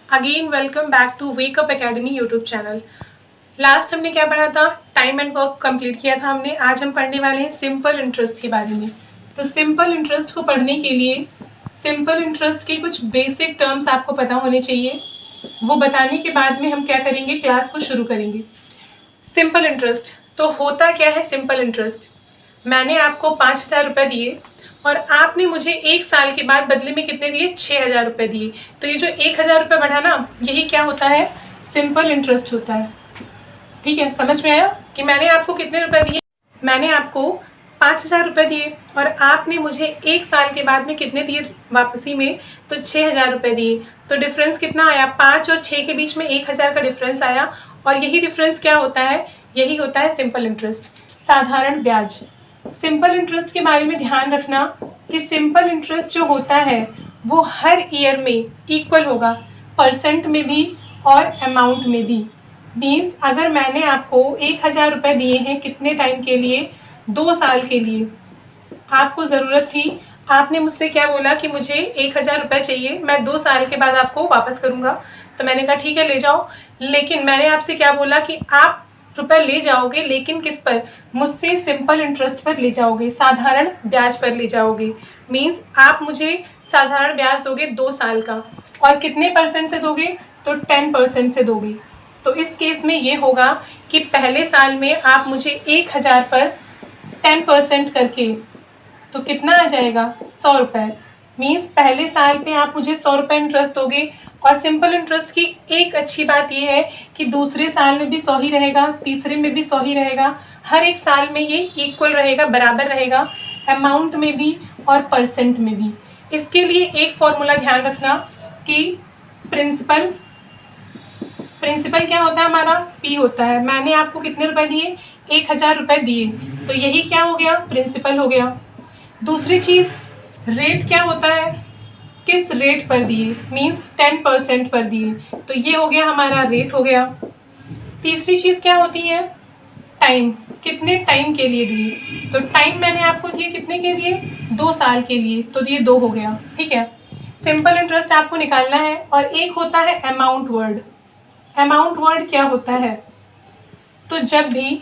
Again welcome back to wake up academy YouTube channel. Last हमने क्या पढ़ा था? टाइम एंड वर्क कंप्लीट किया था हमने। आज हम पढ़ने वाले हैं सिंपल इंटरेस्ट के बारे में। तो सिंपल इंटरेस्ट को पढ़ने के लिए सिंपल इंटरेस्ट के कुछ बेसिक टर्म्स आपको पता होने चाहिए। वो बताने के बाद में हम क्या करेंगे, क्लास को शुरू करेंगे। सिंपल इंटरेस्ट तो होता क्या है? सिंपल इंटरेस्ट, मैंने आपको 5,000 रुपये दिए और आपने मुझे 1 साल के बाद बदले में कितने दिए? 6,000 रुपये दिए। तो ये जो 1,000 रुपये बढ़ा ना, यही क्या होता है? सिंपल इंटरेस्ट होता है। ठीक है, समझ में आया कि मैंने आपको कितने रुपए दिए? मैंने आपको 5,000 रुपये दिए और आपने मुझे 1 साल के बाद में कितने दिए वापसी में? तो 6,000 रुपये दिए। तो डिफरेंस कितना आया? 5 और 6 के बीच में 1,000 का डिफरेंस आया। और यही डिफरेंस क्या होता है? यही होता है सिंपल इंटरेस्ट, साधारण ब्याज। सिंपल इंटरेस्ट के बारे में ध्यान रखना कि सिंपल इंटरेस्ट जो होता है वो हर ईयर में इक्वल होगा, परसेंट में भी और अमाउंट में भी। मीन्स अगर मैंने आपको 1,000 रुपये दिए हैं, कितने टाइम के लिए? 2 साल के लिए। आपको ज़रूरत थी, आपने मुझसे क्या बोला कि मुझे 1,000 रुपये चाहिए, मैं 2 साल के बाद आपको वापस करूँगा। तो मैंने कहा ठीक है ले जाओ। लेकिन मैंने आपसे क्या बोला कि आप रुपए ले जाओगे, लेकिन किस पर? मुझसे सिंपल इंटरेस्ट पर ले जाओगे, साधारण ब्याज पर ले जाओगे। मीन्स आप मुझे साधारण ब्याज दोगे 2 साल का। और कितने परसेंट से दोगे? तो 10% से दोगे। तो इस केस में ये होगा कि पहले साल में आप मुझे 1,000 पर 10% करके, तो कितना आ जाएगा? 100 रुपये। मीन्स पहले साल पे आप मुझे 100 रुपये इंटरेस्ट दोगे। और सिंपल इंटरेस्ट की एक अच्छी बात यह है कि दूसरे साल में भी 100 ही रहेगा, तीसरे में भी 100 ही रहेगा। हर एक साल में ये इक्वल रहेगा, बराबर रहेगा, अमाउंट में भी और परसेंट में भी। इसके लिए एक फॉर्मूला ध्यान रखना कि प्रिंसिपल क्या होता है हमारा? P होता है। मैंने आपको कितने रुपए दिए? 1,000 रुपये दिए, तो यही क्या हो गया? प्रिंसिपल हो गया। दूसरी चीज़, रेट क्या होता है? किस रेट पर दिए? मीन्स 10% पर दिए, तो ये हो गया हमारा रेट हो गया। तीसरी चीज़ क्या होती है? टाइम, कितने टाइम के लिए दिए? तो टाइम मैंने आपको दिए कितने के लिए? 2 साल के लिए, तो ये 2 हो गया। ठीक है, सिंपल इंटरेस्ट आपको निकालना है। और एक होता है अमाउंट वर्ड। अमाउंट वर्ड क्या होता है? तो जब भी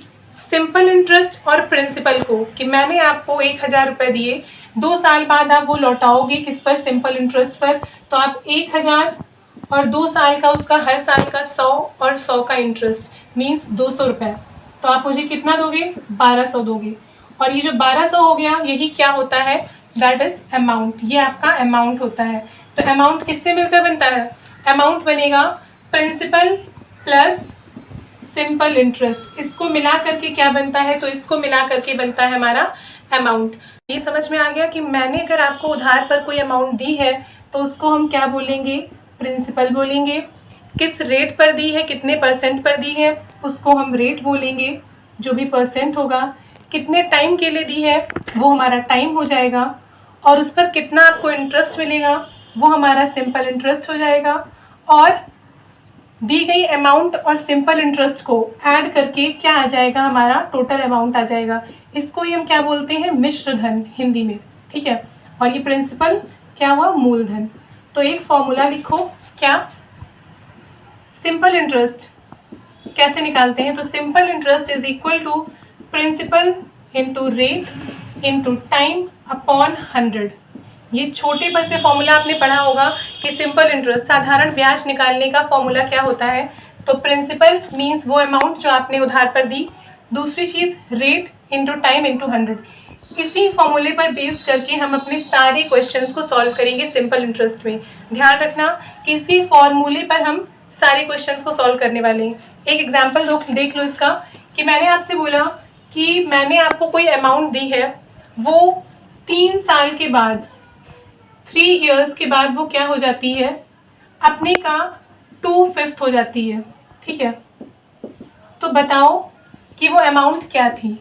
सिंपल इंटरेस्ट और प्रिंसिपल को, कि मैंने आपको 1,000 रुपये दिए, 2 साल बाद आप वो लौटाओगे किस पर? सिंपल इंटरेस्ट पर। तो आप 1,000 और 2 साल का, उसका हर साल का 100 और 100 का इंटरेस्ट, मीन्स 200 रुपये। तो आप मुझे कितना दोगे? 1,200 दोगे। और ये जो 1,200 हो गया, यही क्या होता है? That is amount. ये आपका अमाउंट होता है। तो अमाउंट किससे मिलकर बनता है? अमाउंट बनेगा प्रिंसिपल प्लस सिंपल इंटरेस्ट। इसको मिला करके क्या बनता है? तो इसको मिला करके बनता है हमारा अमाउंट। ये समझ में आ गया कि मैंने अगर आपको उधार पर कोई अमाउंट दी है तो उसको हम क्या बोलेंगे? प्रिंसिपल बोलेंगे। किस रेट पर दी है, कितने परसेंट पर दी है, उसको हम रेट बोलेंगे, जो भी परसेंट होगा। कितने टाइम के लिए दी है, वो हमारा टाइम हो जाएगा। और उस पर कितना आपको इंटरेस्ट मिलेगा, वो हमारा सिंपल इंटरेस्ट हो जाएगा। और दी गई अमाउंट और सिंपल इंटरेस्ट को ऐड करके क्या आ जाएगा? हमारा टोटल अमाउंट आ जाएगा। इसको ही हम क्या बोलते हैं? मिश्र धन हिंदी में। ठीक है, और ये प्रिंसिपल क्या हुआ? मूलधन। तो एक फॉर्मूला लिखो, क्या? सिंपल इंटरेस्ट कैसे निकालते हैं? तो simple interest is equal to principal into rate into time upon 100। ये छोटे पर से फॉर्मूला आपने पढ़ा होगा कि सिंपल इंटरेस्ट, साधारण ब्याज निकालने का फॉर्मूला क्या होता है? तो प्रिंसिपल मीन्स वो अमाउंट जो आपने उधार पर दी, दूसरी चीज़ रेट इंटू टाइम इंटू 100। इसी फॉर्मूले पर बेस्ड करके हम अपने सारे क्वेश्चंस को सॉल्व करेंगे सिंपल इंटरेस्ट में। ध्यान रखना कि इसी फॉर्मूले पर हम सारे क्वेश्चंस को सॉल्व करने वाले हैं। एक एग्जाम्पल देख लो इसका, कि मैंने आपसे बोला कि मैंने आपको कोई अमाउंट दी है, वो 3 साल के बाद, 3 इयर्स के बाद वो क्या हो जाती है? अपने का 2/5 हो जाती है। ठीक है, तो बताओ कि वो अमाउंट क्या थी?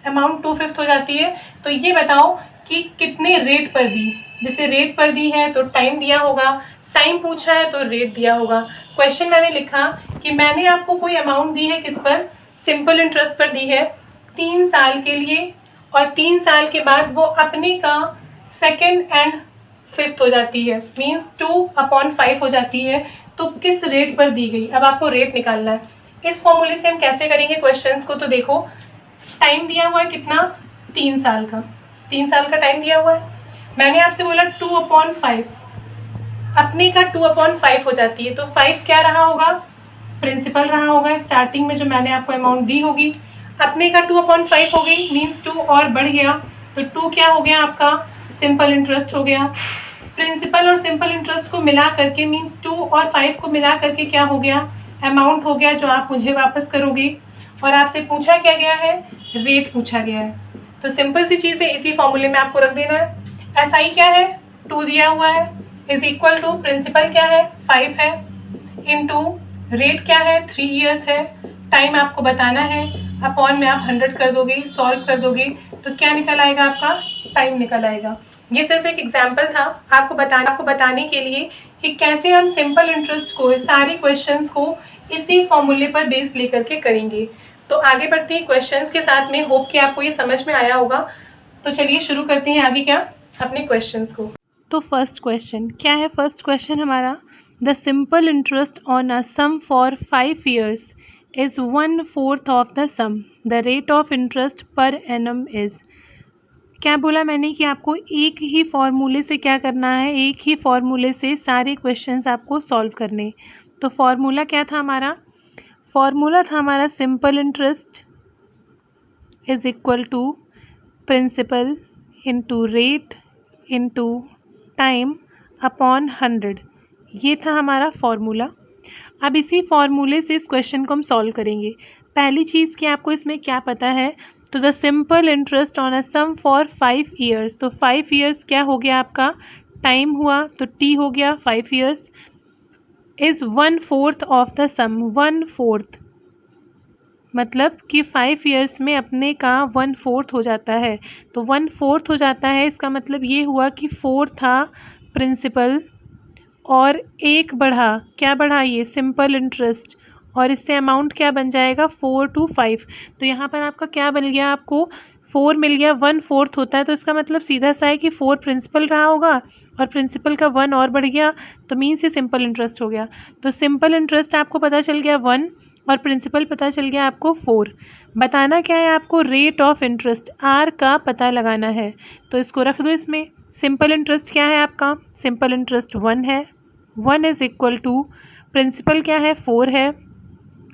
अमाउंट 2/5 हो जाती है, तो ये बताओ कि कितने रेट पर दी। जैसे रेट पर दी है तो टाइम दिया होगा, टाइम पूछा है तो रेट दिया होगा। क्वेश्चन मैंने लिखा कि मैंने आपको कोई अमाउंट दी है, किस पर? सिंपल इंटरेस्ट पर दी है 3 साल के लिए, और 3 साल के बाद वो अपने का सेकेंड एंड 5th हो जाती है, मीन्स 2/5 हो जाती है, तो किस रेट पर दी गई। अब आपको रेट निकालना है। इस फॉर्मूले से हम कैसे करेंगे क्वेश्चंस को, तो देखो टाइम दिया हुआ है कितना, 3 साल का, 3 साल का टाइम दिया हुआ है। मैंने आपसे बोला 2/5, अपने का 2/5 हो जाती है, तो 5 क्या रहा होगा, प्रिंसिपल रहा होगा स्टार्टिंग में जो मैंने आपको अमाउंट दी होगी। अपने का 2/5 हो गई, मीन्स 2 और बढ़ गया, तो 2 क्या हो गया आपका, सिंपल इंटरेस्ट हो गया। प्रिंसिपल और सिंपल इंटरेस्ट को मिला करके, मीन्स 2 और 5 को मिला करके क्या हो गया, अमाउंट हो गया, जो आप मुझे वापस करोगे। और आपसे पूछा क्या गया है, रेट पूछा गया है। तो सिंपल सी चीज़ है, इसी फॉर्मूले में आपको रख देना है। एसआई क्या है, 2 दिया हुआ है, इज इक्वल टू प्रिंसिपल क्या है, 5 है, इनटू रेट क्या है, 3 ईयर्स है, टाइम आपको बताना है, अपॉन में आप 100 कर दोगे, सॉल्व कर दोगे, तो क्या निकल आएगा, आपका टाइम निकल आएगा। ये सिर्फ एक एग्जाम्पल था आपको बताने के लिए कि कैसे हम सिंपल इंटरेस्ट को, सारे क्वेश्चंस को इसी फॉर्मूले पर बेस लेकर के करेंगे। तो आगे बढ़ते हैं क्वेश्चंस के साथ में। होप कि आपको ये समझ में आया होगा। तो चलिए शुरू करते हैं आगे क्या, अपने क्वेश्चंस को। तो फर्स्ट क्वेश्चन क्या है, फर्स्ट क्वेश्चन हमारा, the simple interest on a sum for 5 years is 1/4 of the sum, the rate of interest per annum is. क्या बोला मैंने कि आपको एक ही फॉर्मूले से क्या करना है, एक ही फॉर्मूले से सारे क्वेश्चंस आपको सॉल्व करने। तो फॉर्मूला क्या था हमारा, फॉर्मूला था हमारा simple interest is equal to principal into rate into time upon 100। ये था हमारा फॉर्मूला। अब इसी फॉर्मूले से इस क्वेश्चन को हम सॉल्व करेंगे। पहली चीज़ कि आपको इसमें क्या पता है, तो the simple interest on a sum for 5 years, तो 5 years क्या हो गया आपका, टाइम हुआ, तो टी हो गया 5 years, इज़ 1/4 ऑफ द सम, 1/4 मतलब कि 5 years में अपने का 1/4 हो जाता है। तो 1/4 हो जाता है, इसका मतलब ये हुआ कि 4 था प्रिंसिपल और 1 बढ़ा, क्या बढ़ा, ये सिंपल इंटरेस्ट, और इससे अमाउंट क्या बन जाएगा, 4 to 5। तो यहाँ पर आपका क्या बन गया, आपको 4 मिल गया, 1/4 होता है, तो इसका मतलब सीधा सा है कि 4 प्रिंसिपल रहा होगा और प्रिंसिपल का 1 और बढ़ गया, तो मीन्स ये सिंपल इंटरेस्ट हो गया। तो सिंपल इंटरेस्ट आपको पता चल गया 1 और प्रिंसिपल पता चल गया आपको 4। बताना क्या है आपको, रेट ऑफ इंटरेस्ट, आर का पता लगाना है, तो इसको रख दो इसमें। सिंपल इंटरेस्ट क्या है आपका, सिंपल इंटरेस्ट 1 है, 1 इज़ इक्वल टू प्रिंसिपल क्या है, 4 है,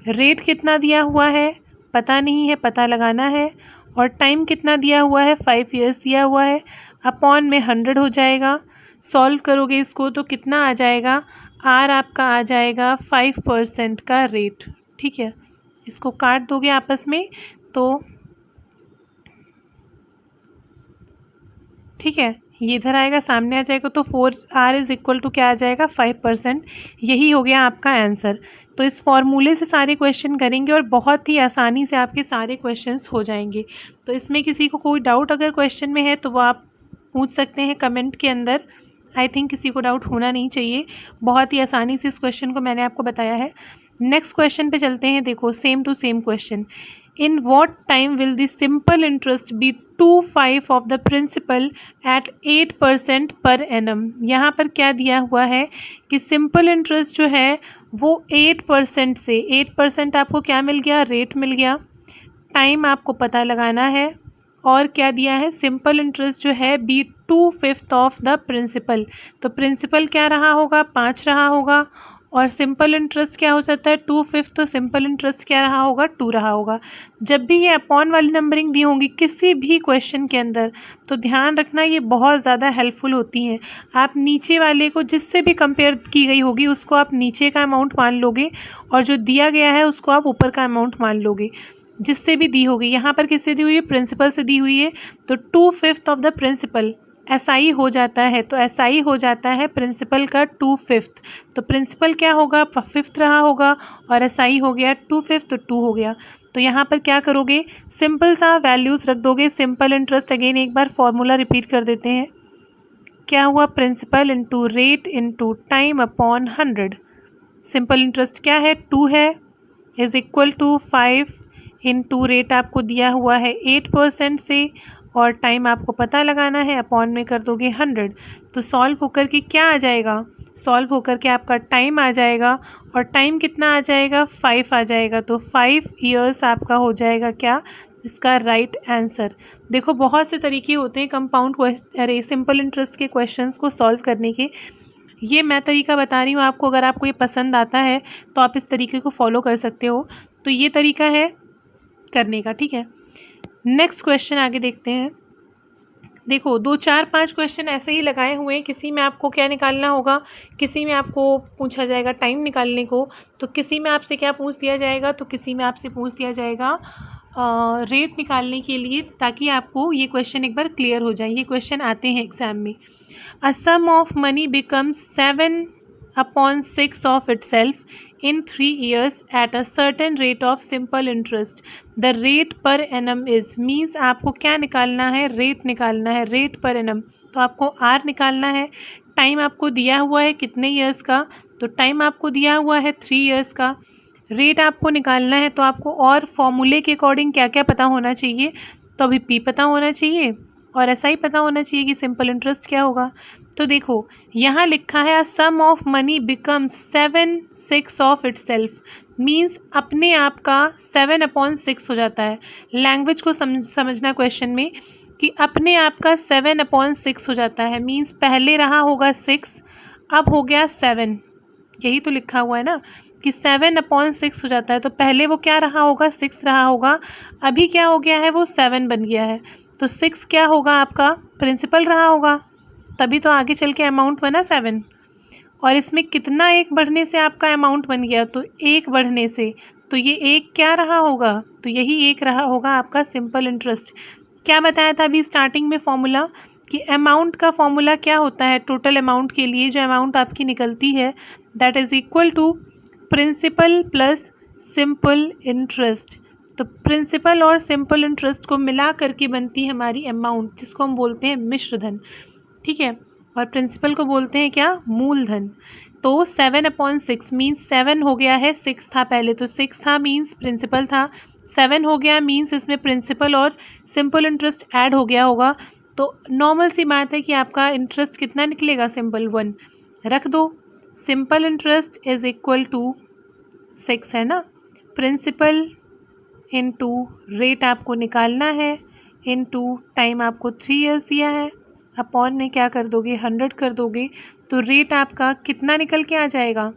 रेट कितना दिया हुआ है पता नहीं है, पता लगाना है, और टाइम कितना दिया हुआ है, 5 years दिया हुआ है, अपॉन में 100 हो जाएगा। सॉल्व करोगे इसको तो कितना आ जाएगा, आर आपका आ जाएगा 5% का रेट। ठीक है, इसको काट दोगे आपस में तो ठीक है, ये इधर आएगा, सामने आ जाएगा, तो 4R इज़ इक्वल टू क्या आ जाएगा, 5%। यही हो गया आपका आंसर। तो इस फॉर्मूले से सारे क्वेश्चन करेंगे और बहुत ही आसानी से आपके सारे क्वेश्चंस हो जाएंगे। तो इसमें किसी को कोई डाउट अगर क्वेश्चन में है तो वो आप पूछ सकते हैं कमेंट के अंदर। आई थिंक किसी को डाउट होना नहीं चाहिए, बहुत ही आसानी से इस क्वेश्चन को मैंने आपको बताया है। नेक्स्ट क्वेश्चन पे चलते हैं। देखो same to same question, in what time will the simple interest be 2/5 of the principal at 8% per annum. यहाँ पर क्या दिया हुआ है कि सिंपल इंटरेस्ट जो है वो 8% से, 8% आपको क्या मिल गया, रेट मिल गया, टाइम आपको पता लगाना है, और क्या दिया है, सिंपल इंटरेस्ट जो है बी 2/5 ऑफ द प्रिंसिपल। तो प्रिंसिपल क्या रहा होगा, 5 रहा होगा, और सिंपल इंटरेस्ट क्या हो जाता है 2/5, तो सिंपल इंटरेस्ट क्या रहा होगा, 2 रहा होगा। जब भी ये अपॉन वाली नंबरिंग दी होंगी किसी भी क्वेश्चन के अंदर, तो ध्यान रखना ये बहुत ज़्यादा हेल्पफुल होती हैं। आप नीचे वाले को जिससे भी कंपेयर की गई होगी उसको आप नीचे का अमाउंट मान लोगे, और जो दिया गया है उसको आप ऊपर का अमाउंट मान लोगे जिससे भी दी होगी। यहाँ पर किससे दी हुई है, प्रिंसिपल से दी हुई है, तो 2/5 ऑफ द प्रिंसिपल एसआई हो जाता है, तो एसआई हो जाता है प्रिंसिपल का 2/5। तो प्रिंसिपल क्या होगा, 5th रहा होगा, और एसआई हो गया 2/5, तो 2 हो गया। तो यहाँ पर क्या करोगे, सिंपल सा वैल्यूज़ रख दोगे। सिंपल इंटरेस्ट अगेन एक बार फॉर्मूला रिपीट कर देते हैं, क्या हुआ, principal into rate into time upon 100। Simple interest क्या है, 2 है, is equal to 5 into rate आपको दिया हुआ है 8% से, और टाइम आपको पता लगाना है, अपॉन में कर दोगे 100। तो सॉल्व होकर के क्या आ जाएगा, सॉल्व होकर के आपका टाइम आ जाएगा, और टाइम कितना आ जाएगा, 5 आ जाएगा। तो 5 ईयर्स आपका हो जाएगा क्या, इसका राइट आंसर। देखो बहुत से तरीके होते हैं कंपाउंड सिंपल इंटरेस्ट के क्वेश्चंस को सॉल्व करने के। ये मैं तरीका बता रही हूँ आपको, अगर आपको ये पसंद आता है तो आप इस तरीके को फॉलो कर सकते हो। तो ये तरीका है करने का, ठीक है। नेक्स्ट क्वेश्चन आगे देखते हैं। देखो 2 4 5 क्वेश्चन ऐसे ही लगाए हुए हैं। किसी में आपको क्या निकालना होगा, किसी में आपको पूछा जाएगा टाइम निकालने को, तो किसी में आपसे क्या पूछ दिया जाएगा, तो किसी में आपसे पूछ दिया जाएगा रेट निकालने के लिए, ताकि आपको ये क्वेश्चन एक बार क्लियर हो जाए। ये क्वेश्चन आते हैं एग्जाम में। A sum of money becomes 7/6 of itself in 3 years at a certain rate of simple interest. The rate per annum is means आपको क्या निकालना है, रेट निकालना है, रेट पर एनम। तो आपको आर निकालना है। टाइम आपको दिया हुआ है कितने ईयर्स का, तो टाइम आपको दिया हुआ है 3 ईयर्स का। रेट आपको निकालना है, तो आपको और फॉर्मूले के अकॉर्डिंग क्या क्या पता होना चाहिए, तो अभी पी पता होना चाहिए और ऐसा ही पता होना चाहिए कि सिंपल इंटरेस्ट क्या होगा। तो देखो यहाँ लिखा है sum of money becomes 7/6 of itself, means अपने आप का 7/6 हो जाता है। लैंग्वेज को समझना क्वेश्चन में कि अपने आप का 7/6 हो जाता है, मीन्स पहले रहा होगा 6, अब हो गया 7। यही तो लिखा हुआ है ना कि 7/6 हो जाता है। तो पहले वो क्या रहा होगा, 6 रहा होगा, अभी क्या हो गया है, वो 7 बन गया है। तो 6 क्या होगा आपका, प्रिंसिपल रहा होगा, तभी तो आगे चल के अमाउंट बना 7। और इसमें कितना एक बढ़ने से आपका अमाउंट बन गया, तो 1 बढ़ने से, तो ये 1 क्या रहा होगा, तो यही 1 रहा होगा आपका सिंपल इंटरेस्ट। क्या बताया था अभी स्टार्टिंग में फॉर्मूला, कि अमाउंट का फॉर्मूला क्या होता है, टोटल अमाउंट के लिए जो अमाउंट आपकी निकलती है that is equal to principal plus simple interest. तो प्रिंसिपल और सिंपल इंटरेस्ट को मिला करके बनती है हमारी अमाउंट, जिसको हम बोलते हैं मिश्रधन, ठीक है। और प्रिंसिपल को बोलते हैं क्या, मूलधन। तो 7/6 मीन्स 7 हो गया है, 6 था पहले, तो 6 था मीन्स प्रिंसिपल था, 7 हो गया मीन्स इसमें प्रिंसिपल और सिंपल इंटरेस्ट ऐड हो गया होगा। तो नॉर्मल सी बात है कि आपका इंटरेस्ट कितना निकलेगा, सिंपल 1 रख दो। Simple interest is equal to 6 है ना, प्रिंसिपल इनटू रेट आपको निकालना है, इनटू टाइम आपको 3 ईयर्स दिया है, अपॉन में क्या कर दोगे, 100 कर दोगे। तो रेट आपका कितना निकल के आ जाएगा,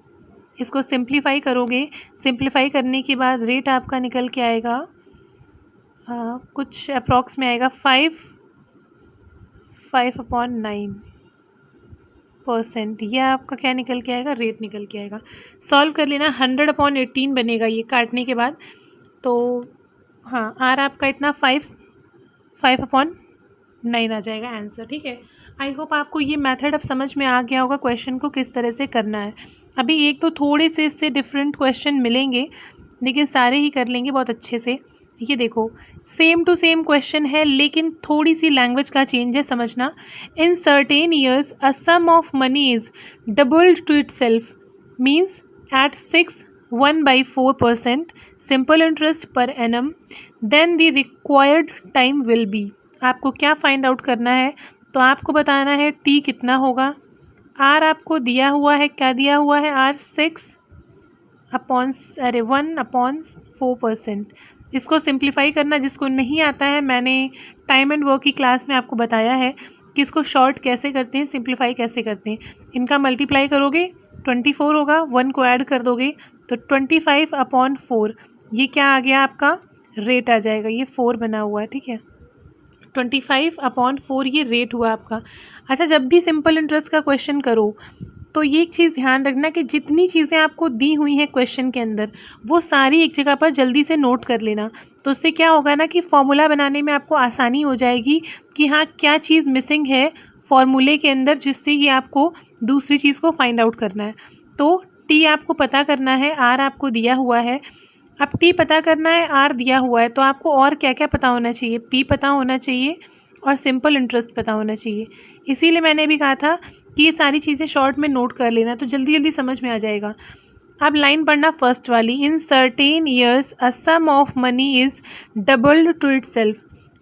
इसको सिंप्लीफाई करोगे, सिंप्लीफाई करने के बाद रेट आपका निकल के आएगा कुछ अप्रॉक्स में आएगा 5/9%। यह आपका क्या निकल के आएगा, रेट निकल के आएगा। सॉल्व कर लेना, 100/18 बनेगा ये काटने के बाद। तो हाँ, आर आपका इतना 5/9 आ जाएगा आंसर, ठीक है। आई होप आपको ये मेथड अब समझ में आ गया होगा क्वेश्चन को किस तरह से करना है। अभी एक तो थोड़े से इससे डिफरेंट क्वेश्चन मिलेंगे, लेकिन सारे ही कर लेंगे बहुत अच्छे से। ये देखो सेम टू सेम क्वेश्चन है, लेकिन थोड़ी सी लैंग्वेज का चेंज है, समझना। In certain years a sum of money is doubled to itself, means at 1/4% simple interest per annum, then the required time will be. आपको क्या फाइंड आउट करना है, तो आपको बताना है टी कितना होगा। आर आपको दिया हुआ है, क्या दिया हुआ है, आर 1/4%। इसको सिंप्लीफाई करना, जिसको नहीं आता है, मैंने टाइम एंड वर्क की क्लास में आपको बताया है कि इसको शॉर्ट कैसे करते हैं, सिंप्लीफाई कैसे करते हैं। इनका मल्टीप्लाई करोगे 24 होगा, 1 को ऐड कर दोगे तो 25/4, ये क्या आ गया आपका, रेट आ जाएगा। ये 4 बना हुआ है, ठीक है, 25/4 ये रेट हुआ आपका। अच्छा, जब भी सिंपल इंटरेस्ट का क्वेश्चन करो तो ये एक चीज़ ध्यान रखना कि जितनी चीज़ें आपको दी हुई हैं क्वेश्चन के अंदर, वो सारी एक जगह पर जल्दी से नोट कर लेना। तो उससे क्या होगा ना कि फॉर्मूला बनाने में आपको आसानी हो जाएगी कि हाँ क्या चीज़ मिसिंग है फॉर्मूले के अंदर, जिससे ये आपको दूसरी चीज़ को फाइंड आउट करना है। तो टी आपको पता करना है, आर आपको दिया हुआ है, अब टी पता करना है, आर दिया हुआ है, तो आपको और क्या क्या पता होना चाहिए, पी पता होना चाहिए और सिंपल इंटरेस्ट पता होना चाहिए। इसीलिए मैंने भी कहा था कि ये सारी चीज़ें शॉर्ट में नोट कर लेना, तो जल्दी जल्दी समझ में आ जाएगा। अब लाइन पढ़ना फर्स्ट वाली, in certain years a sum of money is doubled to itself,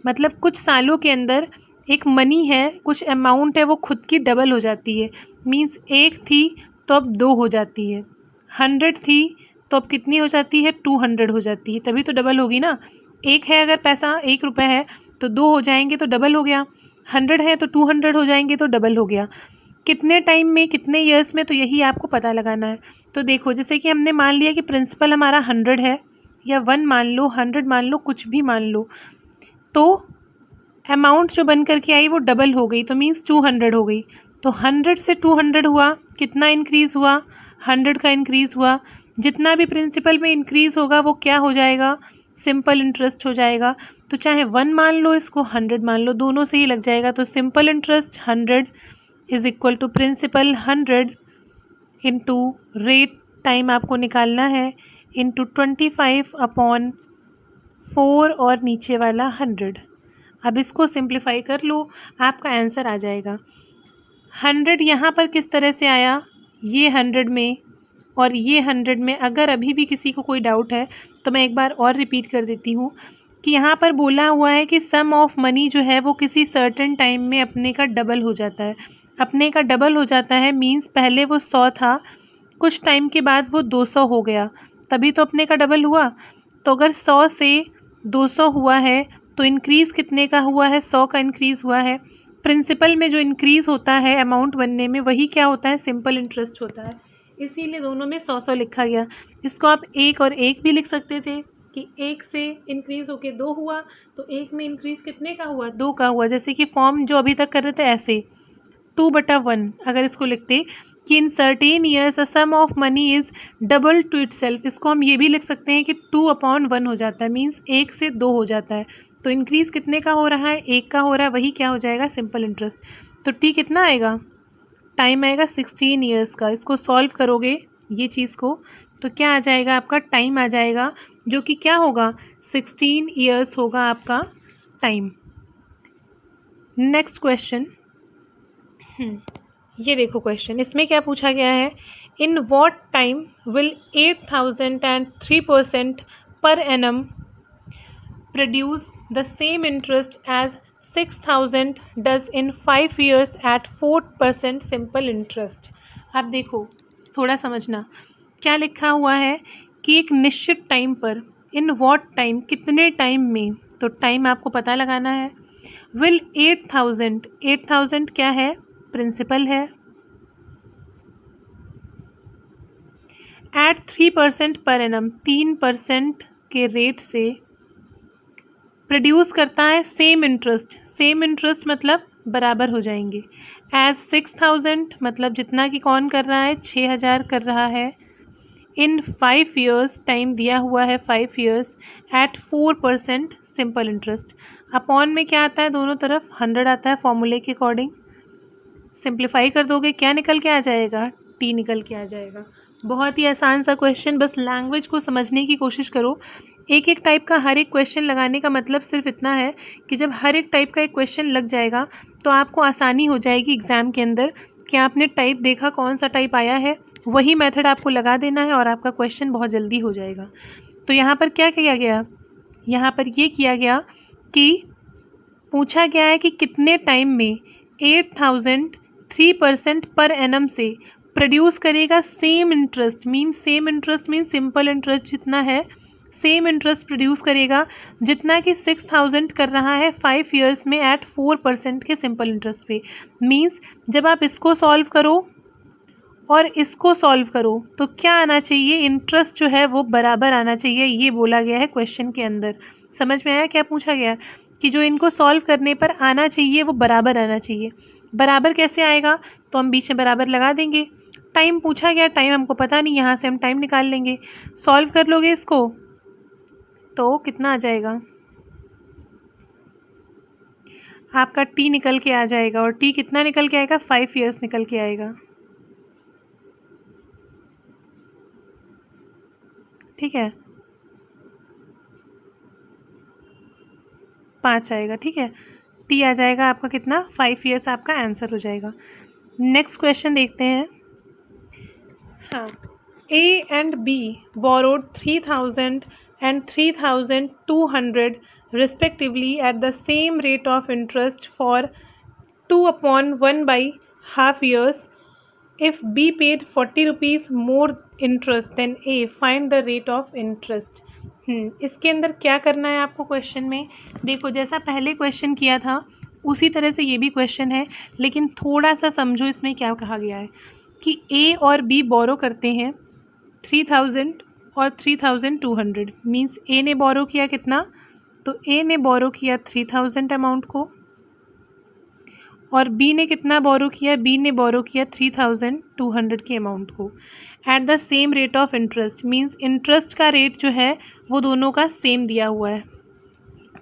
मतलब कुछ सालों के अंदर एक मनी है, कुछ अमाउंट है, वो खुद की डबल हो जाती है। मीन्स 1 थी तो अब 2 हो जाती है, 100 थी तो अब कितनी हो जाती है, 200 हो जाती है, तभी तो डबल होगी ना। एक है अगर पैसा 1 रुपये है तो 2 हो जाएंगे तो डबल हो गया, 100 है तो 200 हो जाएंगे तो डबल हो गया। कितने टाइम में, कितने ईयर्स में, तो यही आपको पता लगाना है। तो देखो जैसे कि हमने मान लिया कि प्रिंसिपल हमारा 100 है, या 1 मान लो, 100 मान लो, कुछ भी मान लो, तो अमाउंट जो बन करके आई वो डबल हो गई, तो मीन्स 200 हो गई। तो 100 से 200 हुआ, कितना इंक्रीज़ हुआ, 100 का इंक्रीज़ हुआ। जितना भी प्रिंसिपल में इंक्रीज़ होगा वो क्या हो जाएगा, सिंपल इंटरेस्ट हो जाएगा। तो चाहे 1 मान लो, इसको 100 मान लो, दोनों से ही लग जाएगा। तो simple interest 100 is equal to principal 100 into rate, time आपको निकालना है, इंटू 25/4 और नीचे वाला 100। अब इसको सिंप्लीफाई कर लो, आपका आंसर आ जाएगा। 100 यहाँ पर किस तरह से आया, ये 100 में और ये 100 में। अगर अभी भी किसी को कोई डाउट है तो मैं एक बार और रिपीट कर देती हूँ कि यहाँ पर बोला हुआ है कि सम ऑफ मनी जो है वो किसी सर्टेन टाइम में अपने का डबल हो जाता है। अपने का डबल हो जाता है मीन्स पहले वो 100 था, कुछ टाइम के बाद वो 200 हो गया, तभी तो अपने का डबल हुआ। तो अगर 100 से 200 हुआ है तो इंक्रीज़ कितने का हुआ है, 100 का इंक्रीज़ हुआ है। प्रिंसिपल में जो इंक्रीज़ होता है अमाउंट बनने में, वही क्या होता है, सिंपल इंटरेस्ट होता है। इसीलिए दोनों में 100 लिखा गया। इसको आप 1 और 1 भी लिख सकते थे कि 1 से इंक्रीज़ होके 2 हुआ, तो 1 में इंक्रीज़ कितने का हुआ, 2 का हुआ। जैसे कि फॉर्म जो अभी तक कर रहे थे ऐसे 2/1, अगर इसको लिखते कि in certain years a sum of money is double to itself, इसको हम ये भी लिख सकते हैं कि 2/1 हो जाता है, मीन्स 1 से 2 हो जाता है। तो इंक्रीज़ कितने का हो रहा है, 1 का हो रहा है, वही क्या हो जाएगा, सिंपल इंटरेस्ट। तो टी कितना आएगा, टाइम आएगा 16 ईयर्स का। इसको सॉल्व करोगे ये चीज़ को तो क्या आ जाएगा, आपका टाइम आ जाएगा, जो कि क्या होगा, 16 ईयर्स होगा आपका टाइम। नेक्स्ट क्वेश्चन, ये देखो क्वेश्चन, इसमें क्या पूछा गया है, इन what time will 8003% per annum produce the same interest as 6000 does in 5 years at 4% simple interest. अब देखो थोड़ा समझना, क्या लिखा हुआ है कि एक निश्चित टाइम पर, इन वॉट टाइम, कितने टाइम में, तो टाइम आपको पता लगाना है। विल 8000 क्या है, प्रिंसिपल है, एट 3% पर एनम, 3% के रेट से प्रोड्यूस करता है सेम इंटरेस्ट। सेम इंटरेस्ट मतलब बराबर हो जाएंगे। एज 6000 मतलब जितना कि कौन कर रहा है, 6000 कर रहा है। इन 5 years, टाइम दिया हुआ है 5 years, at 4% simple interest. Upon में क्या आता है, दोनों तरफ 100 आता है फॉर्मूले के अकॉर्डिंग। सिंप्लीफाई कर दोगे क्या निकल के आ जाएगा, टी निकल के आ जाएगा। बहुत ही आसान सा क्वेश्चन, बस लैंग्वेज को समझने की कोशिश करो। एक एक टाइप का हर एक क्वेश्चन लगाने का मतलब सिर्फ इतना है कि जब हर एक टाइप का एक क्वेश्चन लग जाएगा तो आपको आसानी हो जाएगी एग्ज़ाम के अंदर कि आपने टाइप देखा, कौन सा टाइप आया है, वही मेथड आपको लगा देना है और आपका क्वेश्चन बहुत जल्दी हो जाएगा। तो यहाँ पर क्या किया गया, यहाँ पर ये किया गया कि पूछा गया है कि कितने टाइम में 8003% पर एनम से प्रोड्यूस करेगा same interest. Same interest mean simple interest जितना है, सेम इंटरेस्ट प्रोड्यूस करेगा जितना कि 6000 कर रहा है 5 years में एट 4% के सिंपल इंटरेस्ट पे। मीन्स जब आप इसको सॉल्व करो और इसको सॉल्व करो तो क्या आना चाहिए, इंटरेस्ट जो है वो बराबर आना चाहिए, ये बोला गया है क्वेश्चन के अंदर। समझ में आया क्या पूछा गया, कि जो इनको सॉल्व करने पर आना चाहिए वो बराबर आना चाहिए। बराबर कैसे आएगा, तो हम बीच में बराबर लगा देंगे। टाइम पूछा गया, टाइम हमको पता नहीं, यहाँ से हम टाइम निकाल लेंगे। सॉल्व कर लोगे इसको तो कितना आ जाएगा, आपका टी निकल के आ जाएगा। और टी कितना निकल के आएगा, 5 years निकल के आएगा। ठीक है, 5 आएगा। ठीक है, टी आ जाएगा आपका कितना, 5 years आपका आंसर हो जाएगा। नेक्स्ट क्वेश्चन देखते हैं। हाँ, A and B borrowed 3000 and 3200 respectively at the same rate of interest for 2/1/2 years. If B paid 40 rupees more interest than A, find the rate of interest. इसके अंदर क्या करना है आपको क्वेश्चन में? देखो, जैसा पहले क्वेश्चन किया था उसी तरह से ये भी क्वेश्चन है, लेकिन थोड़ा सा समझो इसमें क्या कहा गया है कि A और B बोरो करते हैं 3000 और 3200, मीन्स A ने बोरो किया कितना? तो A ने बोरो किया 3000 अमाउंट को, और B ने कितना बोरो किया? B ने बोरो किया 3200 के अमाउंट को at the same rate of interest, means interest का रेट जो है वो दोनों का सेम दिया हुआ है।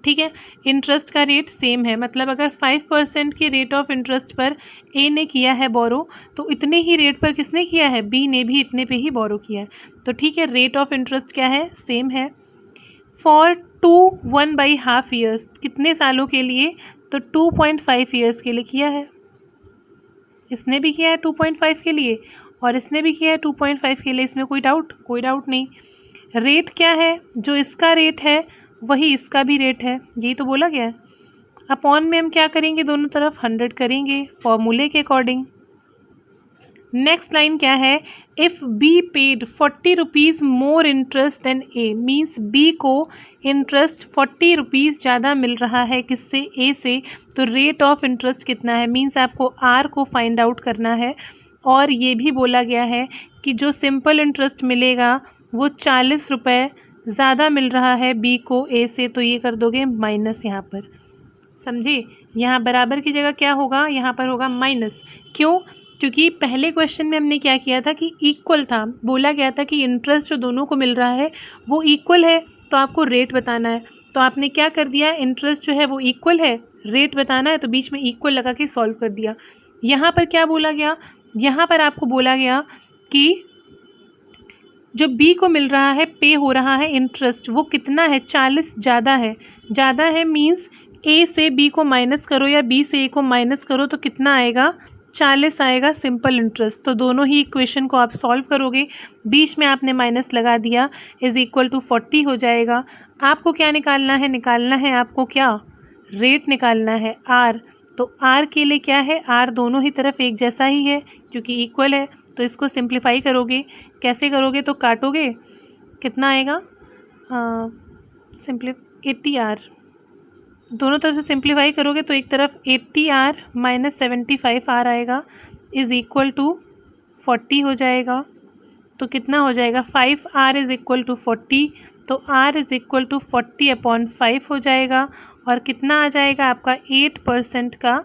ठीक है, इंटरेस्ट का रेट सेम है, मतलब अगर 5% के रेट ऑफ इंटरेस्ट पर A ने किया है बोरो, तो इतने ही रेट पर किसने किया है? B ने भी इतने पे ही बोरो किया है। तो ठीक है, रेट ऑफ इंटरेस्ट क्या है? सेम है। फॉर 2/1/2 ईयर्स, कितने सालों के लिए? तो 2.5 ईयर्स के लिए किया है। इसने भी किया है 2.5 के लिए और इसने भी किया है 2.5 के लिए। इसमें कोई डाउट? कोई डाउट नहीं। रेट क्या है? जो इसका रेट है वही इसका भी रेट है, यही तो बोला गया है। अपॉन में हम क्या करेंगे? दोनों तरफ 100 करेंगे फॉर्मूले के अकॉर्डिंग। नेक्स्ट लाइन क्या है? If B paid 40 rupees more interest than A, means B को इंटरेस्ट 40 रुपीज़ ज़्यादा मिल रहा है किससे? ए से। तो रेट ऑफ इंटरेस्ट कितना है? मीन्स आपको आर को फाइंड आउट करना है। और ये भी बोला गया है कि जो सिंपल इंटरेस्ट मिलेगा वो 40 रुपये ज़्यादा मिल रहा है बी को ए से, तो ये कर दोगे माइनस यहाँ पर। समझे? यहाँ बराबर की जगह क्या होगा? यहाँ पर होगा माइनस। क्यों? क्योंकि पहले क्वेश्चन में हमने क्या किया था कि इक्वल था, बोला गया था कि इंटरेस्ट जो दोनों को मिल रहा है वो इक्वल है, तो आपको रेट बताना है। तो आपने क्या कर दिया? इंटरेस्ट जो है वो इक्वल है, रेट बताना है, तो बीच में इक्वल लगा के सॉल्व कर दिया। यहाँ पर क्या बोला गया? यहाँ पर आपको बोला गया कि जो बी को मिल रहा है, पे हो रहा है इंटरेस्ट, वो कितना है? 40 ज़्यादा है। ज़्यादा है मीन्स ए से बी को माइनस करो या बी से ए को माइनस करो तो कितना आएगा? 40 आएगा सिंपल इंटरेस्ट। तो दोनों ही इक्वेशन को आप सॉल्व करोगे, बीच में आपने माइनस लगा दिया, इज़ इक्वल टू 40 हो जाएगा। आपको क्या निकालना है? निकालना है आपको क्या? रेट निकालना है, आर। तो आर के लिए क्या है? आर दोनों ही तरफ एक जैसा ही है क्योंकि इक्वल है। तो इसको सिंप्लीफाई करोगे, कैसे करोगे? तो काटोगे, कितना आएगा? 80 आर। दोनों तरफ से सिंप्लीफाई करोगे तो एक तरफ 80 आर माइनस 75 आर आएगा, इज़ इक्वल टू 40 हो जाएगा। तो कितना हो जाएगा? 5 आर इज़ इक्वल टू 40, तो आर इज़ इक्वल टू 40/5 हो जाएगा। और कितना आ जाएगा आपका? 8% का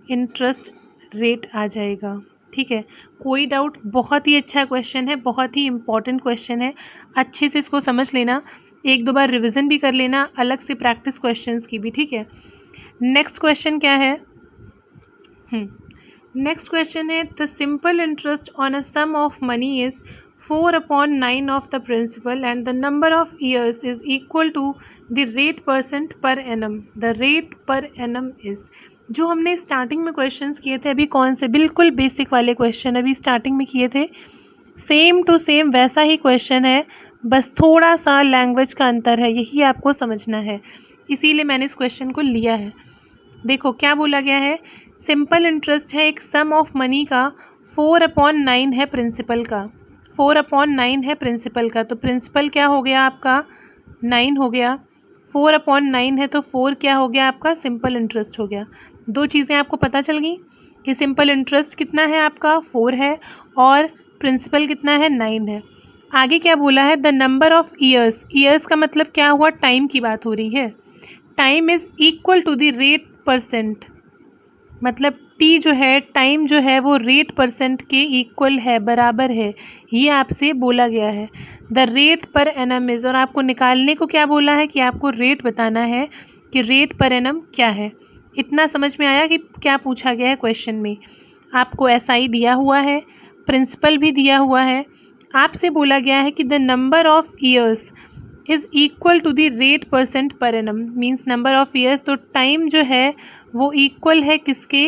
इंटरेस्ट रेट आ जाएगा। ठीक है, कोई डाउट? बहुत ही अच्छा क्वेश्चन है, बहुत ही इम्पॉर्टेंट क्वेश्चन है, अच्छे से इसको समझ लेना, एक दो बार रिवीजन भी कर लेना, अलग से प्रैक्टिस क्वेश्चंस की भी। ठीक है, नेक्स्ट क्वेश्चन क्या है? नेक्स्ट क्वेश्चन है the simple interest on a sum of money is 4/9 of the principal and the number of years is equal to the rate % per annum. The rate per annum is, जो हमने starting में questions किए थे, अभी कौन से बिल्कुल basic वाले क्वेश्चन अभी स्टार्टिंग में किए थे, सेम टू सेम वैसा ही क्वेश्चन है, बस थोड़ा सा लैंग्वेज का अंतर है, यही आपको समझना है, इसीलिए मैंने इस क्वेश्चन को लिया है। देखो क्या बोला गया है? सिंपल इंटरेस्ट है एक सम ऑफ मनी का, 4/9 है प्रिंसिपल का, 4/9 है प्रिंसिपल का। तो प्रिंसिपल क्या हो गया आपका? 9 हो गया। 4/9 है तो 4 क्या हो गया आपका? सिंपल इंटरेस्ट हो गया। दो चीज़ें आपको पता चल गई कि सिंपल इंटरेस्ट कितना है आपका? 4 है, और प्रिंसिपल कितना है? 9 है। आगे क्या बोला है? The number of years, years का मतलब क्या हुआ? टाइम की बात हो रही है। Time is equal to the rate %, मतलब टी जो है, टाइम जो है वो रेट % के इक्वल है, बराबर है, ये आपसे बोला गया है। The rate per annum is, और आपको निकालने को क्या बोला है कि आपको रेट बताना है कि रेट पर एनम क्या है। इतना समझ में आया कि क्या पूछा गया है क्वेश्चन में? आपको एसआई दिया हुआ है, प्रिंसिपल भी दिया हुआ है, आपसे बोला गया है कि the number of years is equal to the rate % per annum, means number of years, तो टाइम जो है वो इक्वल है किसके?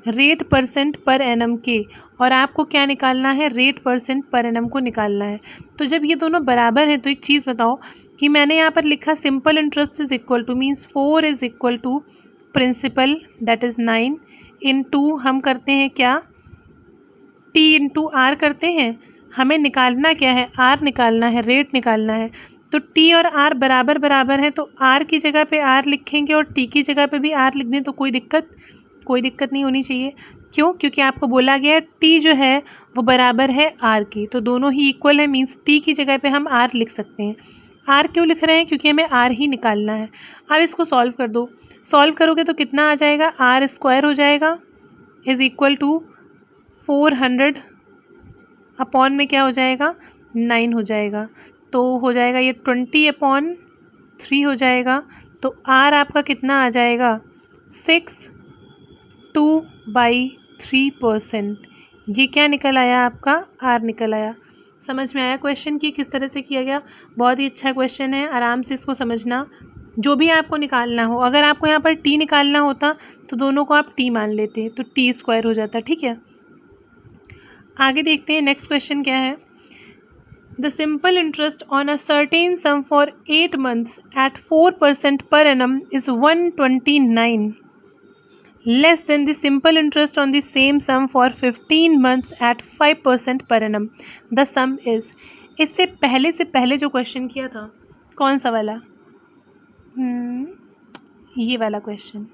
रेट परसेंट पर एनम के, और आपको क्या निकालना है, रेट परसेंट पर एनम को निकालना है। तो जब ये दोनों बराबर हैं तो एक चीज़ बताओ कि मैंने यहाँ पर लिखा simple interest is equal to, means 4 is equal to principal that is 9 into हम करते हैं क्या, टी इंटू आर करते हैं। हमें निकालना क्या है, आर निकालना है, रेट निकालना है। तो टी और आर बराबर बराबर हैं, तो आर की जगह पे आर लिखेंगे और टी की जगह पे भी आर लिख दें तो कोई दिक्कत नहीं होनी चाहिए। क्यों? क्योंकि आपको बोला गया है टी जो है वो बराबर है आर की, तो दोनों ही इक्वल है, मीन्स टी की जगह पे हम आर लिख सकते हैं। आर क्यों लिख रहे हैं? क्योंकि हमें आर ही निकालना है। अब इसको सॉल्व कर दो, सॉल्व करोगे तो कितना आ जाएगा, आर स्क्वायर हो जाएगा इज़ इक्वल टू 400 अपॉन में क्या हो जाएगा, 9 हो जाएगा। तो हो जाएगा ये 20/3 हो जाएगा। तो आर आपका कितना आ जाएगा, 62/3%। ये क्या निकल आया आपका, आर निकल आया। समझ में आया क्वेश्चन की किस तरह से किया गया? बहुत ही अच्छा क्वेश्चन है, आराम से इसको समझना। जो भी आपको निकालना हो, अगर आपको यहाँ पर टी निकालना होता तो दोनों को आप टी मान लेते, तो टी स्क्वायर हो जाता। ठीक है, आगे देखते हैं नेक्स्ट क्वेश्चन क्या है। The simple interest on a certain sum for 8 months at 4% per annum is 129 less than the simple interest on the same sum for 15 months at 5% per annum. The sum is, इससे पहले जो question किया था, कौन सा वाला, ये वाला क्वेश्चन,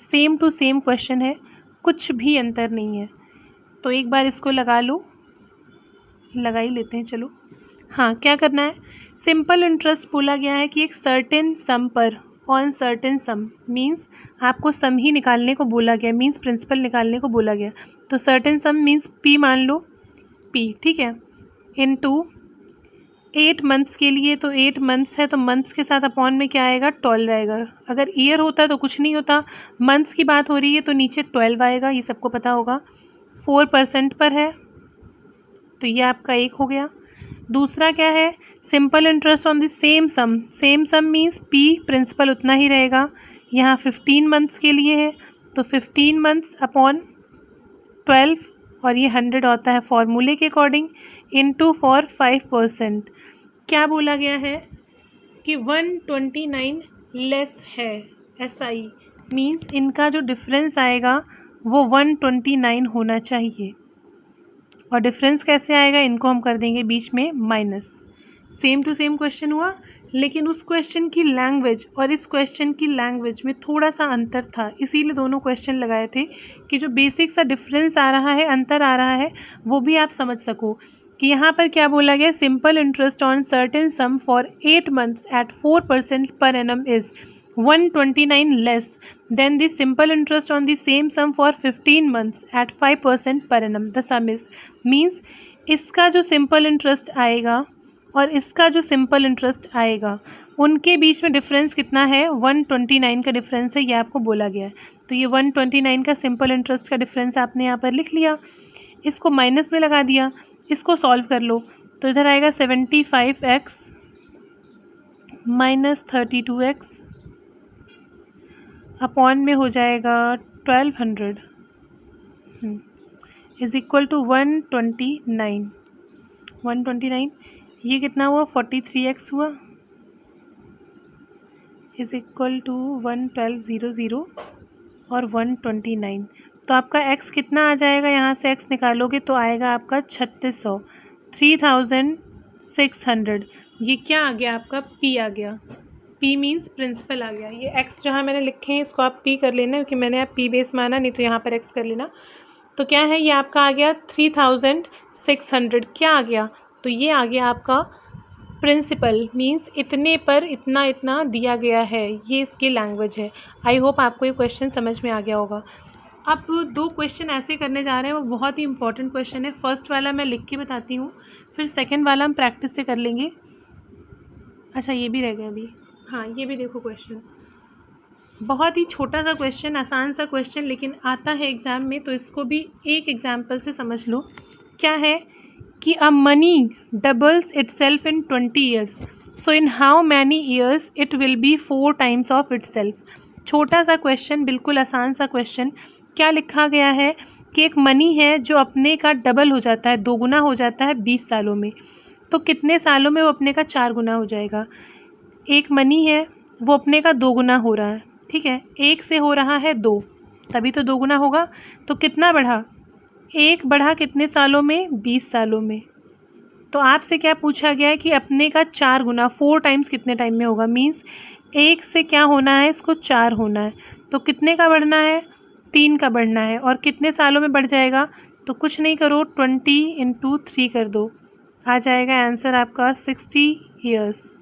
सेम टू सेम क्वेश्चन है, कुछ भी अंतर नहीं है। तो एक बार इसको लगा लो, लगा ही लेते हैं चलो। हाँ, क्या करना है, सिंपल इंटरेस्ट बोला गया है कि एक सर्टेन सम पर, ऑन सर्टेन सम मींस आपको सम ही निकालने को बोला गया, मींस प्रिंसिपल निकालने को बोला गया। तो सर्टेन सम मींस पी मान लो, पी, ठीक है, इनटू 8 months के लिए, तो 8 months है तो मंथ्स के साथ अपॉन में क्या आएगा, 12 आएगा। अगर ईयर होता तो कुछ नहीं होता, मंथ्स की बात हो रही है तो नीचे 12 आएगा, ये सबको पता होगा। 4% पर है तो ये आपका एक हो गया। दूसरा क्या है, simple interest on the same sum, same sum means P principal उतना ही रहेगा। यहाँ 15 months के लिए है तो 15 months अपॉन 12, और ये 100 होता है फॉर्मूले के अकॉर्डिंग, इनटू फॉर 5%। क्या बोला गया है कि 129 लेस है, SI मीन्स इनका जो डिफरेंस आएगा वो 129 होना चाहिए। और डिफरेंस कैसे आएगा, इनको हम कर देंगे बीच में minus. Same to same question हुआ, लेकिन उस क्वेश्चन की लैंग्वेज और इस क्वेश्चन की लैंग्वेज में थोड़ा सा अंतर था, इसीलिए दोनों क्वेश्चन लगाए थे कि जो बेसिक सा डिफरेंस आ रहा है, अंतर आ रहा है, वो भी आप समझ सको कि यहाँ पर क्या बोला गया, simple interest on certain sum for 8 months at 4% per annum is 129 less than the simple interest on the same sum for 15 months at 5% per annum. The sum is means इसका जो सिंपल इंटरेस्ट आएगा और इसका जो simple interest आएगा, उनके बीच में difference कितना है, 129 का डिफरेंस है, ये आपको बोला गया है। तो ये 129 का सिंपल इंटरेस्ट का डिफरेंस आपने यहाँ पर लिख लिया, इसको माइनस में लगा दिया, इसको सॉल्व कर लो तो इधर आएगा 75x माइनस 32x अपॉन में हो जाएगा 1200 इज़ इक्वल टू 129। ये कितना हुआ, 43x हुआ, इज़ इक्वल टू 11200 और 129। तो आपका x कितना आ जाएगा, यहाँ से x निकालोगे तो आएगा आपका 3600, 3600। ये क्या आ गया आपका, p आ गया, p मीन्स प्रिंसिपल आ गया। ये x जहाँ मैंने लिखे हैं इसको आप p कर लेना, क्योंकि मैंने आप p बेस माना, नहीं तो यहाँ पर x कर लेना। तो क्या है, ये आपका आ गया 3600। क्या आ गया, तो ये आ गया आपका प्रिंसिपल, मीन्स इतने पर इतना इतना दिया गया है, ये इसकी लैंग्वेज है। आई होप आपको ये क्वेश्चन समझ में आ गया होगा। अब 2 क्वेश्चन ऐसे करने जा रहे हैं, वो बहुत ही इंपॉर्टेंट क्वेश्चन है। फर्स्ट वाला मैं लिख के बताती हूँ, फिर सेकंड वाला हम प्रैक्टिस से कर लेंगे। अच्छा, ये भी रह गया अभी, हाँ ये भी देखो क्वेश्चन, बहुत ही छोटा सा क्वेश्चन, आसान सा क्वेश्चन, लेकिन आता है एग्ज़ाम में, तो इसको भी एक एग्जाम्पल से समझ लो। क्या है कि a money doubles itself in 20 years, so in how many years it will be 4 times of itself. छोटा सा क्वेश्चन, बिल्कुल आसान सा क्वेश्चन, क्या लिखा गया है कि एक मनी है जो अपने का डबल हो जाता है, 2 गुना हो जाता है 20 सालों में। तो कितने सालों में वो अपने का 4 गुना हो जाएगा? एक मनी है वो अपने का 2 गुना हो रहा है, ठीक है, 1 से हो रहा है 2, तभी तो 2 गुना होगा। तो कितना बढ़ा? 1 बढ़ा कितने सालों में? 20 सालों में। तो आपसे क्या पूछा गया है कि अपने का 4 गुना, 4 टाइम्स कितने टाइम में होगा? मीन्स 1 से क्या होना है, इसको 4 होना है। तो कितने का बढ़ना है? 3 का बढ़ना है। और कितने सालों में बढ़ जाएगा? तो कुछ नहीं करो, 20 × 3 कर दो, आ जाएगा आंसर आपका 60 ईयर्स।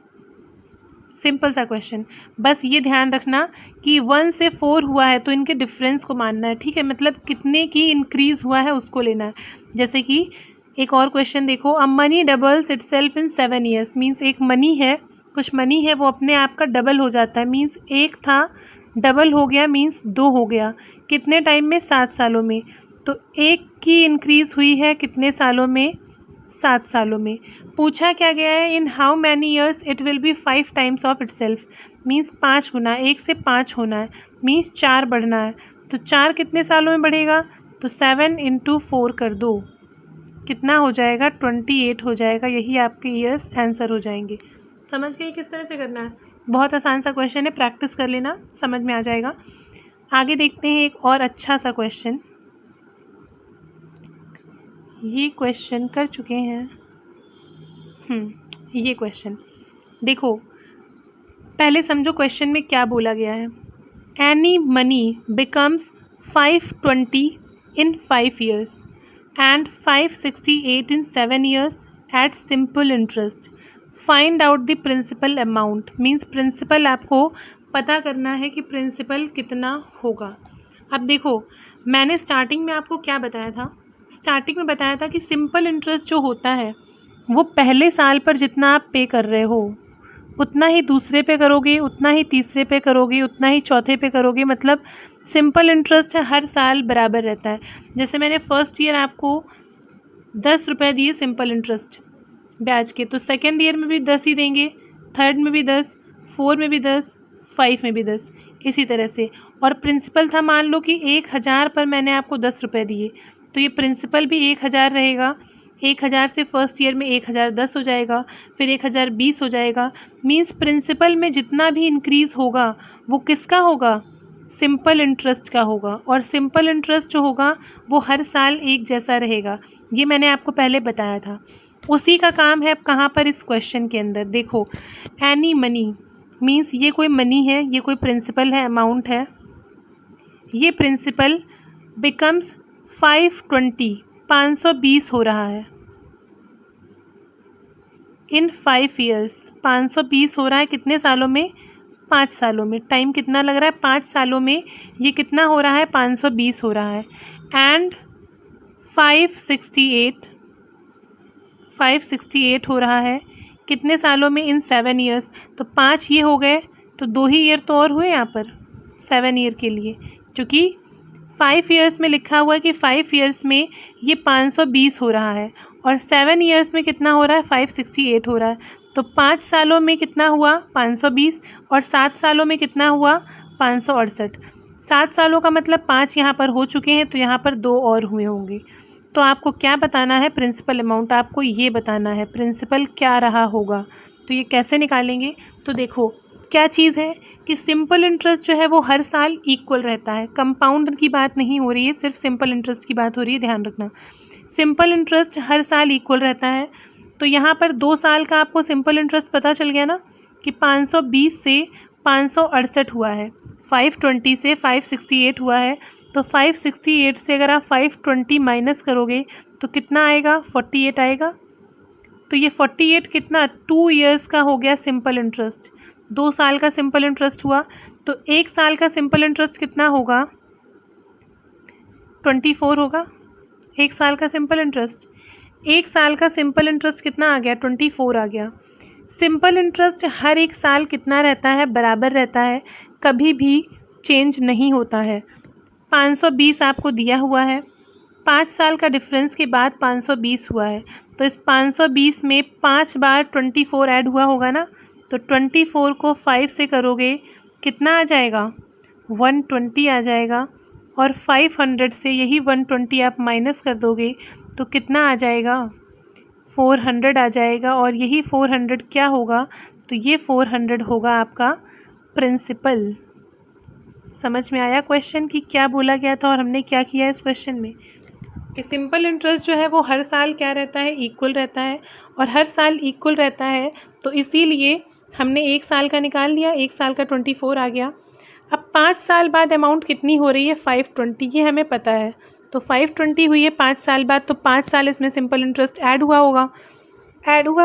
सिंपल सा क्वेश्चन। बस ये ध्यान रखना कि 1 से 4 हुआ है तो इनके डिफरेंस को मानना है, ठीक है, मतलब कितने की इंक्रीज़ हुआ है उसको लेना है। जैसे कि एक और क्वेश्चन देखो, a money doubles itself in 7 years. Means एक मनी है, कुछ मनी है वो अपने आप का डबल हो जाता है। मीन्स 1 था डबल हो गया, मीन्स 2 हो गया। कितने टाइम में? 7 सालों में। तो 1 की इंक्रीज़ हुई है कितने सालों में? 7 सालों में। पूछा क्या गया है? In how many years it will be 5 times of itself. Means 5 गुना, 1 से 5 होना है, मीन्स 4 बढ़ना है। तो 4 कितने सालों में बढ़ेगा? तो 7 × 4 कर दो, कितना हो जाएगा? 28 हो जाएगा। यही आपके ईयर्स आंसर हो जाएंगे। समझ गए किस तरह से करना है? बहुत आसान सा क्वेश्चन है, प्रैक्टिस कर लेना, समझ में आ जाएगा। आगे देखते हैं एक और अच्छा सा क्वेश्चन। ये क्वेश्चन कर चुके हैं। ये क्वेश्चन देखो, पहले समझो क्वेश्चन में क्या बोला गया है। Any money becomes 520 in 5 years and 568 in 7 years at simple interest. Find out the principal amount. Means principal आपको पता करना है कि प्रिंसिपल कितना होगा। अब देखो, मैंने स्टार्टिंग में आपको क्या बताया था? स्टार्टिंग में बताया था कि सिंपल इंटरेस्ट जो होता है वो पहले साल पर जितना आप पे कर रहे हो उतना ही दूसरे पे करोगे, उतना ही तीसरे पे करोगे, उतना ही चौथे पे करोगे। मतलब सिंपल इंटरेस्ट हर साल बराबर रहता है। जैसे मैंने फर्स्ट ईयर आपको 10 रुपये दिए सिंपल इंटरेस्ट ब्याज के, तो सेकेंड ईयर में भी 10 ही देंगे, थर्ड में भी 10, 4 में भी 10, 5 में भी 10, इसी तरह से। और प्रिंसिपल था, मान लो कि 1000 पर मैंने आपको 10 रुपये दिए, तो ये प्रिंसिपल भी 1000 रहेगा। 1000 से फर्स्ट ईयर में 1010 हो जाएगा, फिर 1020 हो जाएगा। मीन्स प्रिंसिपल में जितना भी इंक्रीज़ होगा वो किसका होगा? सिंपल इंटरेस्ट का होगा। और सिंपल इंटरेस्ट जो होगा वो हर साल एक जैसा रहेगा, ये मैंने आपको पहले बताया था। उसी का काम है अब कहाँ पर? इस क्वेश्चन के अंदर। देखो, एनी मनी मीन्स ये कोई मनी है, ये कोई प्रिंसिपल है, अमाउंट है। ये प्रिंसिपल बिकम्स 520 हो रहा है इन 5 ईयर्स। 520 हो रहा है कितने सालों में? 5 सालों में। टाइम कितना लग रहा है? 5 सालों में ये कितना हो रहा है? 520 हो रहा है। एंड 568 हो रहा है कितने सालों में? इन 7 ईयर्स। तो 5 ये हो गए, तो 2 ही ईयर तो और हुए यहाँ पर 7 ईयर के लिए, क्योंकि 5 ईयर्स में लिखा हुआ है कि 5 ईयर्स में ये 520 हो रहा है, और 7 ईयर्स में कितना हो रहा है? 568 हो रहा है। तो 5 सालों में कितना हुआ? 520, और 7 सालों में कितना हुआ? 568। 7 सालों का मतलब 5 यहाँ पर हो चुके हैं, तो यहाँ पर 2 और हुए होंगे। तो आपको क्या बताना है? प्रिंसिपल अमाउंट आपको ये बताना है, प्रिंसिपल क्या रहा होगा। तो ये कैसे निकालेंगे? तो देखो, क्या चीज़ है कि सिंपल इंटरेस्ट जो है वो हर साल इक्वल रहता है। कंपाउंड की बात नहीं हो रही है, सिर्फ सिंपल इंटरेस्ट की बात हो रही है, ध्यान रखना। सिंपल इंटरेस्ट हर साल इक्वल रहता है। तो यहाँ पर 2 साल का आपको सिंपल इंटरेस्ट पता चल गया ना कि 520 से 568 हुआ है, 520 से 568 हुआ है। तो 568 से अगर आप 520 माइनस करोगे तो कितना आएगा? 48 आएगा। तो ये 48 कितना? 2 ईयर्स का हो गया सिंपल इंटरेस्ट। 2 साल का सिंपल इंटरेस्ट हुआ, तो 1 साल का सिंपल इंटरेस्ट कितना होगा? 24 होगा। 1 साल का सिंपल इंटरेस्ट, 1 साल का सिंपल इंटरेस्ट कितना आ गया? 24 आ गया। सिंपल इंटरेस्ट हर 1 साल कितना रहता है? बराबर रहता है, कभी भी चेंज नहीं होता है। 520 आपको दिया हुआ है, 5 साल का डिफरेंस के बाद 520 हुआ है, तो इस 520 में 5 बार 24 ऐड हुआ होगा ना, तो 24 को 5 से करोगे कितना आ जाएगा? 120 आ जाएगा। और 500 से यही 120 आप माइनस कर दोगे तो कितना आ जाएगा, 400 आ जाएगा। और यही 400 क्या होगा, तो ये 400 होगा आपका प्रिंसिपल। समझ में आया क्वेश्चन कि क्या बोला गया था और हमने क्या किया इस क्वेश्चन में। कि सिंपल इंटरेस्ट जो है वो हर साल क्या रहता है, इक्वल रहता है, और हर साल इक्वल रहता है तो इसीलिए हमने एक साल का निकाल लिया, एक साल का 24 आ गया। अब 5 साल बाद अमाउंट कितनी हो रही है, 520, ये हमें पता है। तो 520 हुई है 5 साल बाद, तो 5 साल इसमें सिंपल इंटरेस्ट ऐड हुआ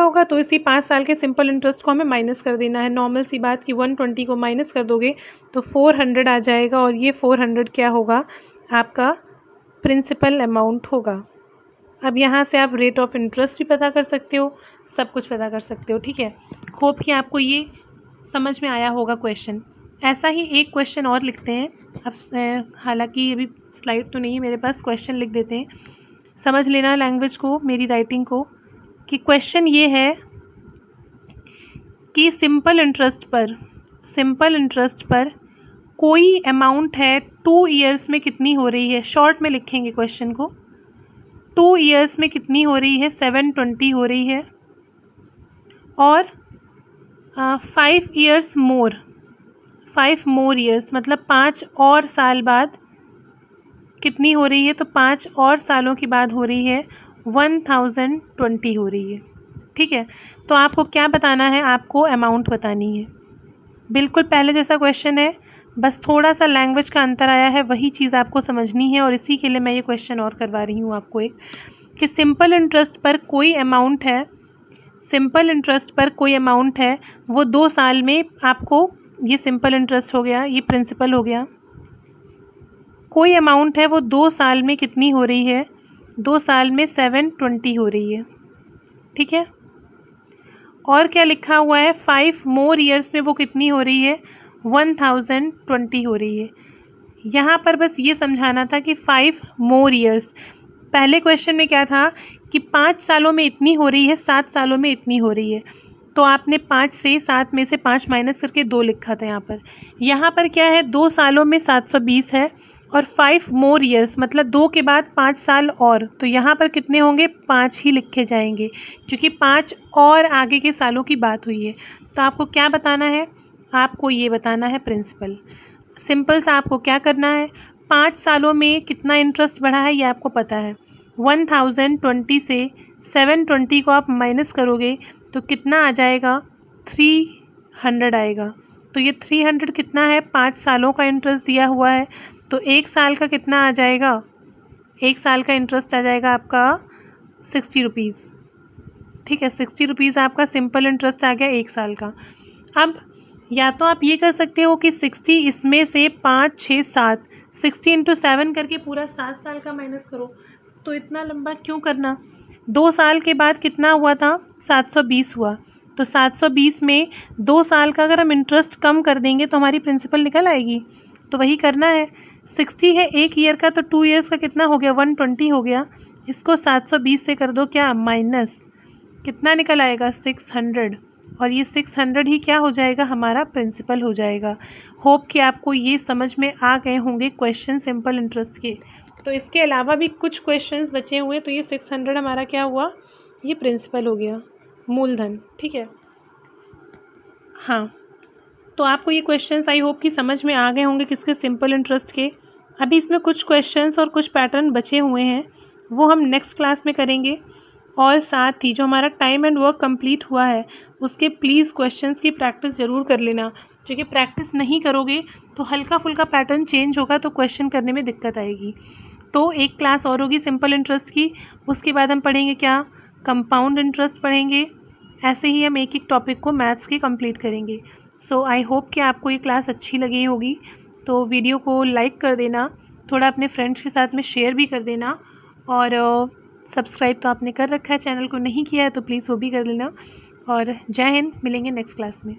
होगा तो इसी 5 साल के सिंपल इंटरेस्ट को हमें माइनस कर देना है। नॉर्मल सी बात कि 120 को माइनस कर दोगे तो 400 आ जाएगा, और ये 400 क्या होगा, आपका प्रिंसिपल अमाउंट होगा। अब यहाँ से आप रेट ऑफ इंटरेस्ट भी पता कर सकते हो, सब कुछ पता कर सकते हो, ठीक है। होप कि आपको ये समझ में आया होगा क्वेश्चन। ऐसा ही एक क्वेश्चन और लिखते हैं। अब हालांकि अभी स्लाइड तो नहीं है मेरे पास, क्वेश्चन लिख देते हैं। समझ लेना लैंग्वेज को, मेरी राइटिंग को। कि क्वेश्चन ये है कि सिंपल इंटरेस्ट पर कोई अमाउंट है 2 ईयर्स में कितनी हो रही है। शॉर्ट में लिखेंगे क्वेश्चन को। 2 ईयर्स में कितनी हो रही है, 720 हो रही है। और 5 ईयर्स मोर, 5 मोर ईयर्स मतलब 5 और साल बाद कितनी हो रही है, तो 5 और सालों के बाद हो रही है 1020 हो रही है, ठीक है। तो आपको क्या बताना है, आपको अमाउंट बतानी है। बिल्कुल पहले जैसा क्वेश्चन है, बस थोड़ा सा लैंग्वेज का अंतर आया है, वही चीज़ आपको समझनी है। और इसी के लिए मैं ये क्वेश्चन और करवा रही हूँ आपको एक, कि सिंपल इंटरेस्ट पर कोई अमाउंट है, वो 2 साल में आपको, ये सिंपल इंटरेस्ट हो गया, ये प्रिंसिपल हो गया। कोई अमाउंट है वो 2 साल में कितनी हो रही है, 2 साल में 720 हो रही है, ठीक है। और क्या लिखा हुआ है, 5 मोर ईयर्स में वो कितनी हो रही है, 1020 हो रही है। यहाँ पर बस ये समझाना था कि 5 मोर ईयर्स, पहले क्वेश्चन में क्या था कि 5 सालों में इतनी हो रही है, 7 सालों में इतनी हो रही है, तो आपने 5 से 7 में से 5 माइनस करके 2 लिखा था यहाँ पर क्या है, 2 सालों में 720 है, और 5 मोर ईयर्स मतलब 2 के बाद 5 साल और, तो यहाँ पर कितने होंगे, 5 ही लिखे जाएंगे, क्योंकि 5 और आगे के सालों की बात हुई है। तो आपको क्या बताना है, आपको ये बताना है प्रिंसिपल। सिंपल सा आपको क्या करना है, 5 सालों में कितना इंटरेस्ट बढ़ा है ये आपको पता है। 1020 से 720 को आप माइनस करोगे तो कितना आ जाएगा, 300 आएगा। तो ये 300 कितना है, 5 सालों का इंटरेस्ट दिया हुआ है, तो 1 साल का कितना आ जाएगा, 1 साल का इंटरेस्ट आ जाएगा आपका 60 रुपीज़, ठीक है। 60 रुपीज़ आपका सिंपल इंटरेस्ट आ गया 1 साल का। अब या तो आप ये कर सकते हो कि 60 इसमें से 5, 6, 7, 60 × 7 करके पूरा 7 साल का माइनस करो। तो इतना लंबा क्यों करना, 2 साल के बाद कितना हुआ था, 720 हुआ। तो 720 में 2 साल का अगर हम इंटरेस्ट कम कर देंगे तो हमारी प्रिंसिपल निकल आएगी। तो वही करना है। 60 है 1 ईयर का, तो 2 ईयर्स का कितना हो गया, 120 हो गया। इसको 720 से कर दो क्या, माइनस, कितना निकल आएगा, 600। और ये 600 ही क्या हो जाएगा, हमारा प्रिंसिपल हो जाएगा। होप कि आपको ये समझ में आ गए होंगे क्वेश्चन सिंपल इंटरेस्ट के। तो इसके अलावा भी कुछ क्वेश्चंस बचे हुए, तो ये 600 हमारा क्या हुआ, ये प्रिंसिपल हो गया, मूलधन, ठीक है। हाँ, तो आपको ये क्वेश्चंस आई होप कि समझ में आ गए होंगे किसके, सिंपल इंटरेस्ट के। अभी इसमें कुछ क्वेश्चंस और कुछ पैटर्न बचे हुए हैं, वो हम नेक्स्ट क्लास में करेंगे। और साथ ही जो हमारा टाइम एंड वर्क कंप्लीट हुआ है उसके प्लीज़ क्वेश्चंस की प्रैक्टिस ज़रूर कर लेना, क्योंकि प्रैक्टिस नहीं करोगे तो हल्का फुल्का पैटर्न चेंज होगा तो क्वेश्चन करने में दिक्कत आएगी। तो एक क्लास और होगी सिंपल इंटरेस्ट की, उसके बाद हम पढ़ेंगे क्या, कंपाउंड इंटरेस्ट पढ़ेंगे। ऐसे ही हम एक एक टॉपिक को मैथ्स के कंप्लीट करेंगे। सो आई होप कि आपको ये क्लास अच्छी लगी होगी। तो वीडियो को लाइक कर देना, थोड़ा अपने फ्रेंड्स के साथ में शेयर भी कर देना, और सब्सक्राइब तो आपने कर रखा है, चैनल को नहीं किया है तो प्लीज़ वो भी कर लेना। और जय हिंद, मिलेंगे नेक्स्ट क्लास में।